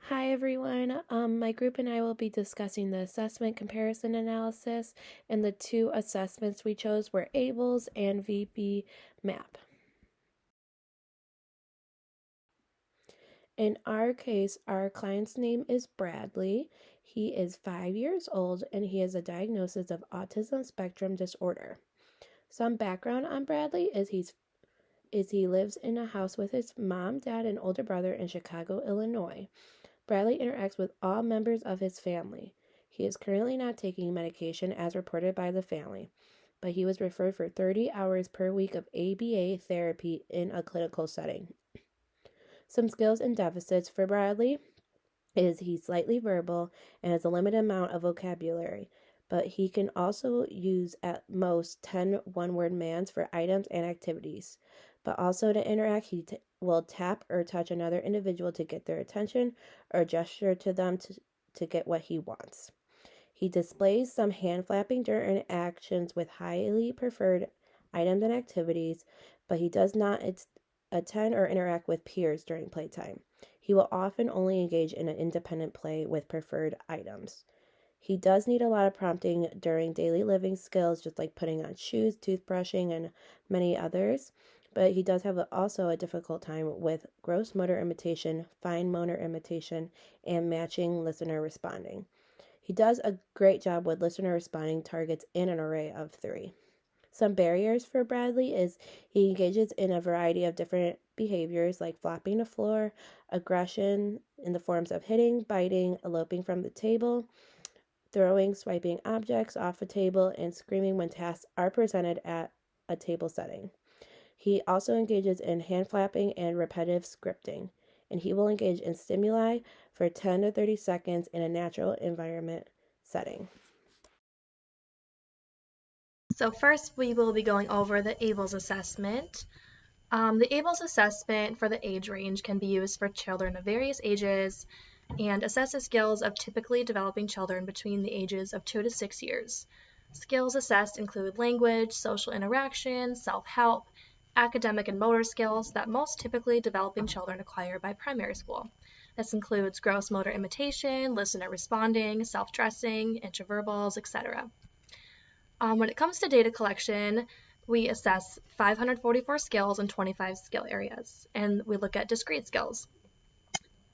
Hi everyone. My group and I will be discussing the assessment comparison analysis, and the two assessments we chose were ABLES and VB MAP. In our case, our client's name is Bradley. He is 5 years old and he has a diagnosis of autism spectrum disorder. Some background on Bradley is he lives in a house with his mom, dad, and older brother in Chicago, Illinois. Bradley interacts with all members of his family. He is currently not taking medication as reported by the family, but he was referred for 30 hours per week of ABA therapy in a clinical setting. Some skills and deficits for Bradley is he's slightly verbal and has a limited amount of vocabulary, but he can also use at most 10 one-word commands for items and activities. But also to interact, he will tap or touch another individual to get their attention or gesture to them to get what he wants. He displays some hand flapping during interactions with highly preferred items and activities, but he does not attend or interact with peers during playtime. He will often only engage in an independent play with preferred items. He does need a lot of prompting during daily living skills, just like putting on shoes, toothbrushing, and many others. But he does have also a difficult time with gross motor imitation, fine motor imitation, and matching listener responding. He does a great job with listener responding targets in an array of 3. Some barriers for Bradley is he engages in a variety of different behaviors like flopping the floor, aggression in the forms of hitting, biting, eloping from the table, throwing, swiping objects off a table, and screaming when tasks are presented at a table setting. He also engages in hand flapping and repetitive scripting, and he will engage in stimuli for 10 to 30 seconds in a natural environment setting. So first we will be going over the ABLES assessment. The ABLES assessment for the age range can be used for children of various ages and assesses skills of typically developing children between the ages of 2 to 6 years. Skills assessed include language, social interaction, self-help, academic and motor skills that most typically developing children acquire by primary school. This includes gross motor imitation, listener responding, self-dressing, interverbals, etc. When it comes to data collection, we assess 544 skills in 25 skill areas, and we look at discrete skills.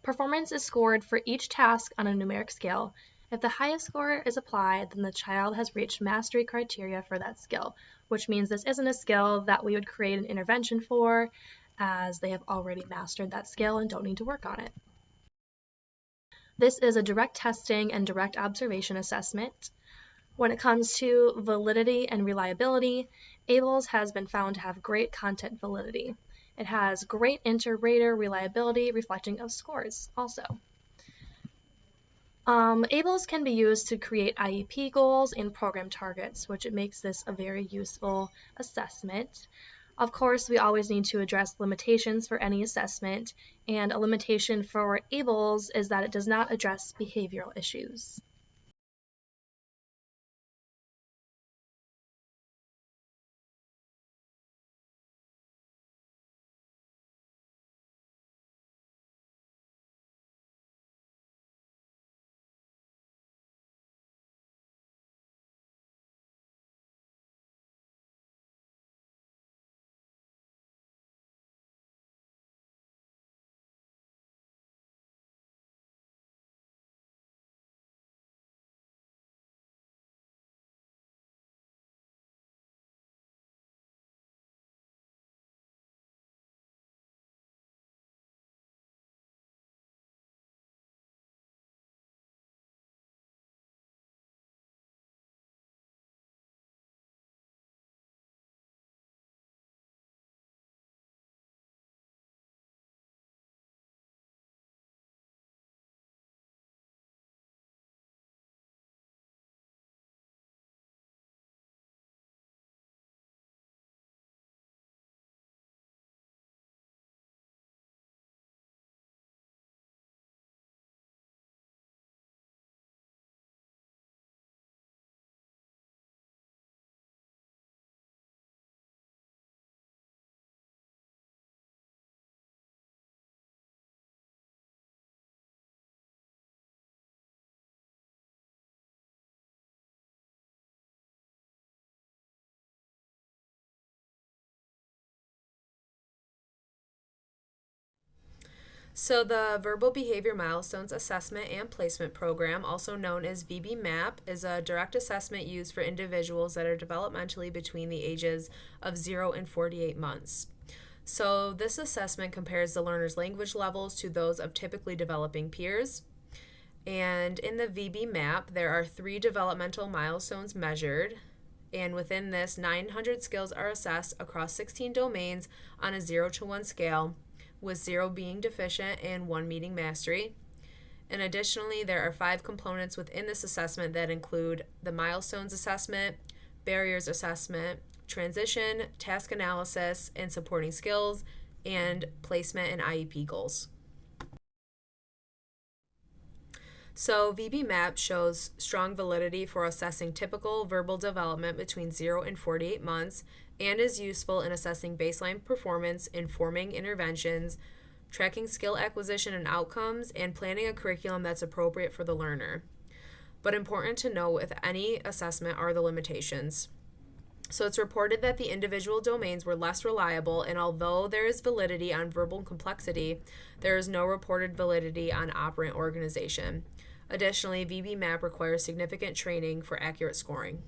Performance is scored for each task on a numeric scale. If the highest score is applied, then the child has reached mastery criteria for that skill, which means this isn't a skill that we would create an intervention for, as they have already mastered that skill and don't need to work on it. This is a direct testing and direct observation assessment. When it comes to validity and reliability, ABLES has been found to have great content validity. It has great inter-rater reliability reflecting of scores also. ABLES can be used to create IEP goals and program targets, which makes this a very useful assessment. Of course, we always need to address limitations for any assessment, and a limitation for ABLES is that it does not address behavioral issues. So, the Verbal Behavior Milestones Assessment and Placement Program, also known as VB-MAP, is a direct assessment used for individuals that are developmentally between the ages of 0 and 48 months. So, this assessment compares the learner's language levels to those of typically developing peers. And in the VB-MAP, there are 3 developmental milestones measured. And within this, 900 skills are assessed across 16 domains on a 0 to 1 scale, with 0 being deficient and 1 meeting mastery. And additionally, there are 5 components within this assessment that include the milestones assessment, barriers assessment, transition, task analysis, and supporting skills, and placement and IEP goals. So, VB-MAP shows strong validity for assessing typical verbal development between 0 and 48 months and is useful in assessing baseline performance, informing interventions, tracking skill acquisition and outcomes, and planning a curriculum that's appropriate for the learner. But important to note with any assessment are the limitations. So it's reported that the individual domains were less reliable, and although there is validity on verbal complexity, there is no reported validity on operant organization. Additionally, VB-MAP requires significant training for accurate scoring.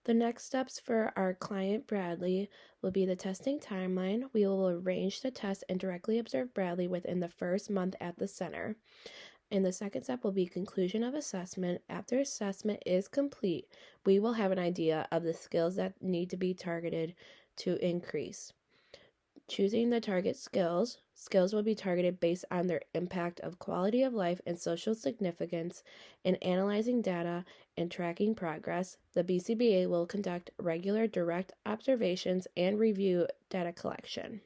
The next steps for our client Bradley will be the testing timeline. We will arrange the test and directly observe Bradley within the first month at the center. And the second step will be conclusion of assessment. After assessment is complete, we will have an idea of the skills that need to be targeted to increase. Choosing the target skills will be targeted based on their impact of quality of life and social significance. In analyzing data and tracking progress, the BCBA will conduct regular direct observations and review data collection.